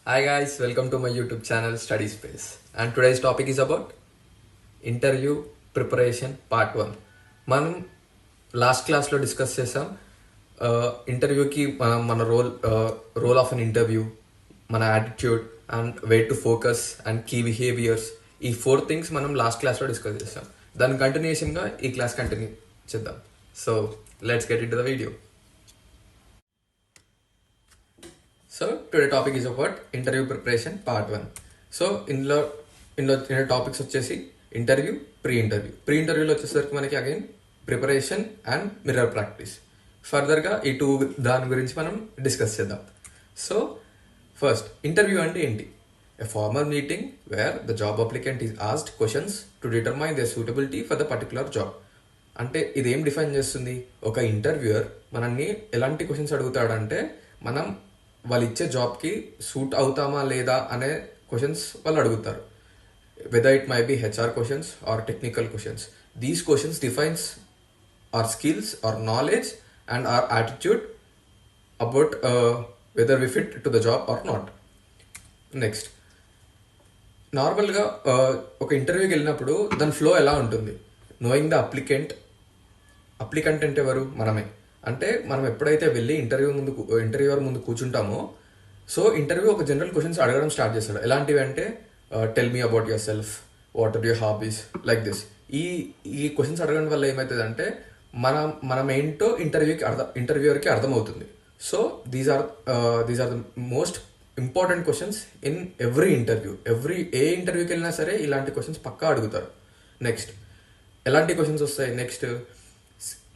Hi guys, welcome to my YouTube channel Study Space. And today's topic is about interview preparation part 1. మనం last క్లాస్లో discuss చేసాం ఇంటర్వ్యూకి మన role of an interview, మన attitude and way to focus and key behaviours, ఈ 4 things మనం last క్లాస్లో discuss చేసాం. దాని కంటిన్యూషన్గా ఈ క్లాస్ కంటిన్యూ చేద్దాం. So let's get in to the video. So today topic is about interview preparation part 1. So ఇందులో topics వచ్చేసి ఇంటర్వ్యూ, ప్రీ ఇంటర్వ్యూలో వచ్చేసరికి మనకి again preparation and mirror practice. ఫర్దర్గా ఈ దాని గురించి మనం డిస్కస్ చేద్దాం. సో ఫస్ట్, ఇంటర్వ్యూ అంటే ఏంటి? ఎ formal meeting where the job applicant is asked questions to determine the suitability for the particular job. అంటే ఇదేం డిఫైన్ చేస్తుంది? ఒక ఇంటర్వ్యూయర్ మనల్ని ఎలాంటి క్వశ్చన్స్ అడుగుతాడంటే, మనం వాళ్ళు ఇచ్చే జాబ్కి సూట్ అవుతామా లేదా అనే క్వశ్చన్స్ వాళ్ళు అడుగుతారు. Whether it may be HR questions or technical questions. These questions defines our skills, our knowledge and our attitude about whether we fit to the job or not. Next, నార్మల్గా ఒక ఇంటర్వ్యూకి వెళ్ళినప్పుడు దాని flow ఎలా ఉంటుంది? Knowing the applicant అంటే ఎవరు? మనమే. అంటే మనం ఎప్పుడైతే వెళ్ళి ఇంటర్వ్యూవర్ ముందు కూర్చుంటామో, సో ఇంటర్వ్యూ ఒక జనరల్ క్వశ్చన్స్ అడగడం స్టార్ట్ చేస్తాడు. ఎలాంటివి అంటే, tell me about yourself, what are your hobbies, like this. ఈ క్వశ్చన్స్ అడగడం వల్ల ఏమవుతుంది అంటే, మనం ఏంటో ఇంటర్వ్యూవర్కి అర్థమవుతుంది. So these are the most important questions in every interview. ఏ ఇంటర్వ్యూకి వెళ్ళినా సరే ఇలాంటి క్వశ్చన్స్ పక్కా అడుగుతారు. నెక్స్ట్, ఎలాంటి క్వశ్చన్స్ వస్తాయి? నెక్స్ట్,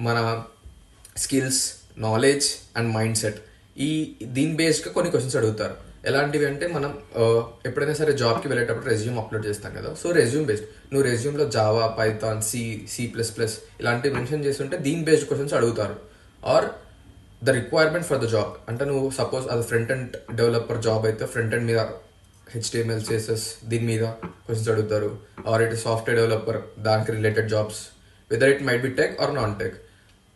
మన skills, knowledge and mind set, దీని బేస్డ్గా కొన్ని క్వశ్చన్స్ అడుగుతారు. ఎలాంటివి అంటే, మనం ఎప్పుడైనా సరే జాబ్కి వెళ్ళేటప్పుడు రెజ్యూమ్ అప్లోడ్ చేస్తాం కదా. సో రెజ్యూమ్ బేస్డ్, నువ్వు రెజ్యూమ్లో జావా, పైథాన్, C++ ఇలాంటివి మెన్షన్ చేస్తుంటే దీని బేస్డ్ క్వశ్చన్స్ అడుగుతారు. Or the requirement for the job, అంటే నువ్వు సపోజ్ అది ఫ్రంట్ ఎండ్ డెవలపర్ జాబ్ అయితే ఫ్రంట్ ఎండ్ మీద HTML, CSS దీని మీద క్వశ్చన్స్ అడుగుతారు. ఆర్ ఇట్ సాఫ్ట్వేర్ డెవలపర్, దానికి related jobs, whether it might be tech or non tech,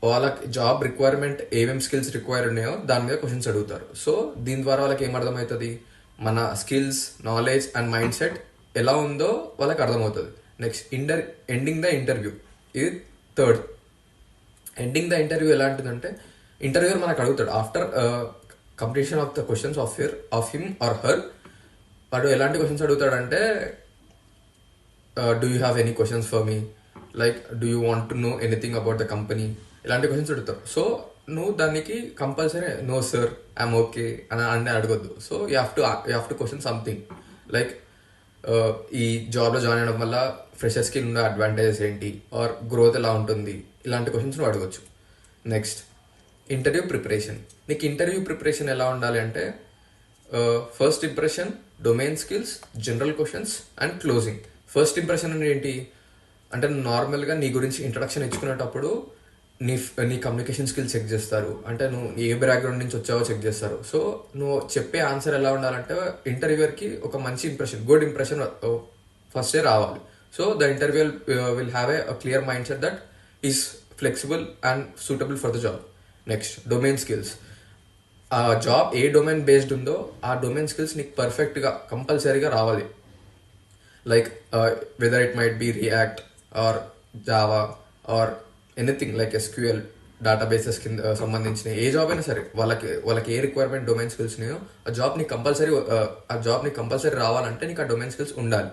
వాళ్ళకి జాబ్ రిక్వైర్మెంట్ ఏమేమి స్కిల్స్ రిక్వైర్ ఉన్నాయో దాని మీద క్వశ్చన్స్ అడుగుతారు. సో దీని ద్వారా వాళ్ళకి ఏమర్థమవుతుంది? మన skills, knowledge and mindset ఎలా ఉందో వాళ్ళకి అర్థమవుతుంది. నెక్స్ట్, ఎండింగ్ ద ఇంటర్వ్యూ, ఇది థర్డ్. ఎండింగ్ ద ఇంటర్వ్యూ ఎలాంటిదంటే, ఇంటర్వ్యూర్ మనకు అడుగుతాడు after completion of the questions of him or her. వాడు ఎలాంటి క్వశ్చన్స్ అడుగుతాడంటే, do you have any questions for me, like do you want to know anything about the company, ఇలాంటి questions అడుగుతారు. So దానికి compulsory no sir, I'm okay అని అడగొద్దు. So you have to question something like, ఈ జాబ్లో join అవ్వడం వల్ల ఫ్రెషర్స్కి ఉన్న అడ్వాంటేజెస్ ఏంటి, ఆర్ గ్రోత్ ఎలా ఉంటుంది, ఇలాంటి క్వశ్చన్స్ నువ్వు అడగొచ్చు. Next, interview preparation. నీకు ఇంటర్వ్యూ ప్రిపరేషన్ ఎలా ఉండాలి అంటే, first impression, domain skills, general questions and closing. First impression అంటే ఏంటి అంటే, నార్మల్గా నీ గురించి ఇంట్రడక్షన్ ఇచ్చుకునేటప్పుడు నీ కమ్యూనికేషన్ స్కిల్స్ చెక్ చేస్తారు. అంటే నువ్వు ఏ బ్యాక్గ్రౌండ్ నుంచి వచ్చావో చెక్ చేస్తారు. సో నువ్వు చెప్పే ఆన్సర్ ఎలా ఉండాలంటే, ఇంటర్వ్యూయర్కి ఒక మంచి ఇంప్రెషన్, గుడ్ ఇంప్రెషన్ ఫస్టే రావాలి. So the interviewer will have a clear mind set that is flexible and suitable for the job. Next, domain skills. ఆ జాబ్ ఏ డొమైన్ బేస్డ్ ఉందో ఆ డొమైన్ స్కిల్స్ నీకు పర్ఫెక్ట్గా కంపల్సరీగా రావాలి. Like weather it might B react are Java or anything like SQL databases కింద సంబంధించిన ఏ job అయినా సరే, వాళ్ళకి ఏ రిక్వైర్మెంట్ డొమైన్ స్కిల్స్ ఉన్నాయో ఆ జాబ్ నీకు కంపల్సరీ రావాలంటే నీకు ఆ డొమైన్ స్కిల్స్ ఉండాలి.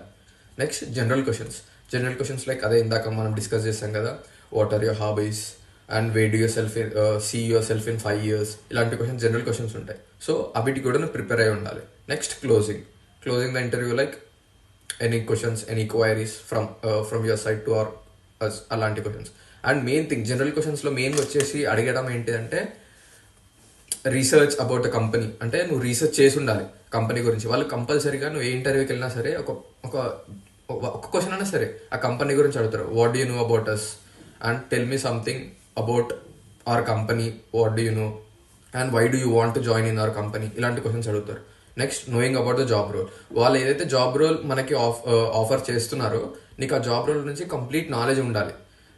నెక్స్ట్, జనరల్ క్వశ్చన్స్ లైక్ అదే ఇందాక మనం డిస్కస్ చేస్తాం కదా, what are your hobbies and where do see yourself in 5 years, ఇలాంటి క్వశ్చన్స్ జనరల్ క్వశ్చన్స్ ఉంటాయి. సో అవిటి కూడా నువ్వు ప్రిపేర్ అయి ఉండాలి. Next, closing the interview, like any questions, any queries from your side to our us, అలాంటి questions. And main thing, general క్వశ్చన్స్లో main వచ్చేసి అడగడం ఏంటిదంటే, రీసెర్చ్ అబౌట్ ద కంపెనీ. అంటే నువ్వు రీసెర్చ్ చేసి ఉండాలి కంపెనీ గురించి. వాళ్ళు కంపల్సరీగా నువ్వు ఏ ఇంటర్వ్యూకి వెళ్ళినా సరే ఒక క్వశ్చన్ అయినా సరే ఆ కంపెనీ గురించి అడుగుతారు. What do you know about us and tell me something about our company, what do you know and why do you want to join in our company, ఇలాంటి క్వశ్చన్స్ అడుగుతారు. Next, knowing about the job role. వాళ్ళు ఏదైతే job role మనకి offer చేస్తున్నారో నీకు ఆ job role నుంచి complete knowledge ఉండాలి.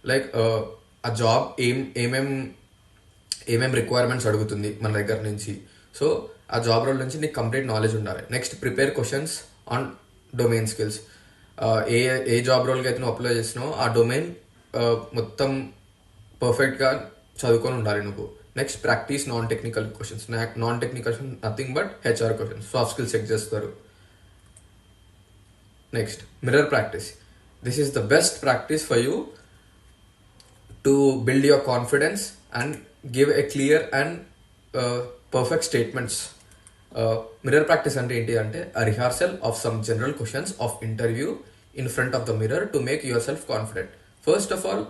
లైక్ ఆ జాబ్ ఏమేం రిక్వైర్మెంట్స్ అడుగుతుంది మన దగ్గర నుంచి. సో ఆ జాబ్ రోల్ నుంచి నీకు కంప్లీట్ నాలెడ్జ్ ఉండాలి. Next prepare questions on domain skills. ఏ ఏ జాబ్ రోల్కి అయితే నువ్వు అప్లై చేసినావు ఆ డొమైన్ మొత్తం పర్ఫెక్ట్గా చదువుకొని ఉండాలి నువ్వు. Next practice non technical questions. Non technical nothing but HR questions, soft skills check చేస్తారు. Next mirror practice. This is the best practice for you to build your confidence and give a clear and perfect statements. Mirror practice అంటే ఏంటి అంటే rehearsal of some general questions of interview in front of the mirror to make yourself confident. First of all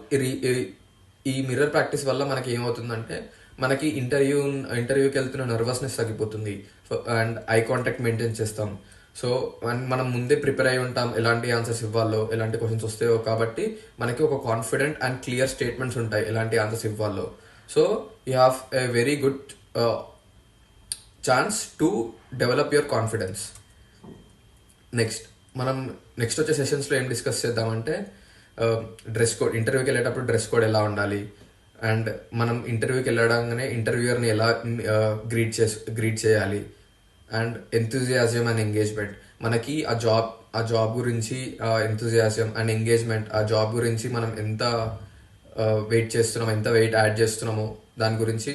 ఈ mirror practice వల్ల మనకి ఏమవుతుందంటే మనకి ఇంటర్వ్యూకి వెళ్తున్న నర్వస్నెస్ తగ్గిపోతుంది అండ్ ఐ కాంటాక్ట్ మెయింటైన్ చేస్తాం. సో మనం ముందే ప్రిపేర్ అయి ఉంటాం ఎలాంటి ఆన్సర్స్ ఇవ్వాలో, ఎలాంటి క్వశ్చన్స్ వస్తాయో, కాబట్టి మనకి ఒక కాన్ఫిడెంట్ అండ్ క్లియర్ స్టేట్మెంట్స్ ఉంటాయి ఎలాంటి ఆన్సర్స్ ఇవ్వాలో. So you have a very good chance to develop your confidence. Next వచ్చే సెషన్స్లో ఏం డిస్కస్ చేద్దామంటే డ్రెస్ కోడ్. ఇంటర్వ్యూకి వెళ్ళేటప్పుడు డ్రెస్ కోడ్ ఎలా ఉండాలి, అండ్ మనం ఇంటర్వ్యూకి వెళ్ళడంగానే ఇంటర్వ్యూయర్ని ఎలా గ్రీట్ చేయాలి, అండ్ ఎంతూజియాజం అండ్ ఎంగేజ్మెంట్. మనకి ఆ జాబ్ గురించి ఎంతూజియాజం అండ్ ఎంగేజ్మెంట్, ఆ జాబ్ గురించి మనం ఎంత వెయిట్ చేస్తున్నామో, ఎంత వెయిట్ యాడ్ చేస్తున్నామో దాని గురించి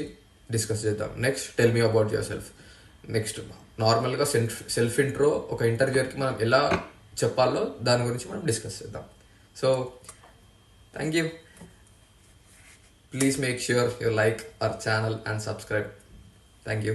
డిస్కస్ చేద్దాం. Next tell me about your self. Next నార్మల్గా సెల్ఫ్ ఇంట్రో ఒక ఇంటర్వ్యూయర్కి మనం ఎలా చెప్పాలో దాని గురించి మనం డిస్కస్ చేద్దాం. So thank you. Please make sure you like our channel and subscribe. Thank you.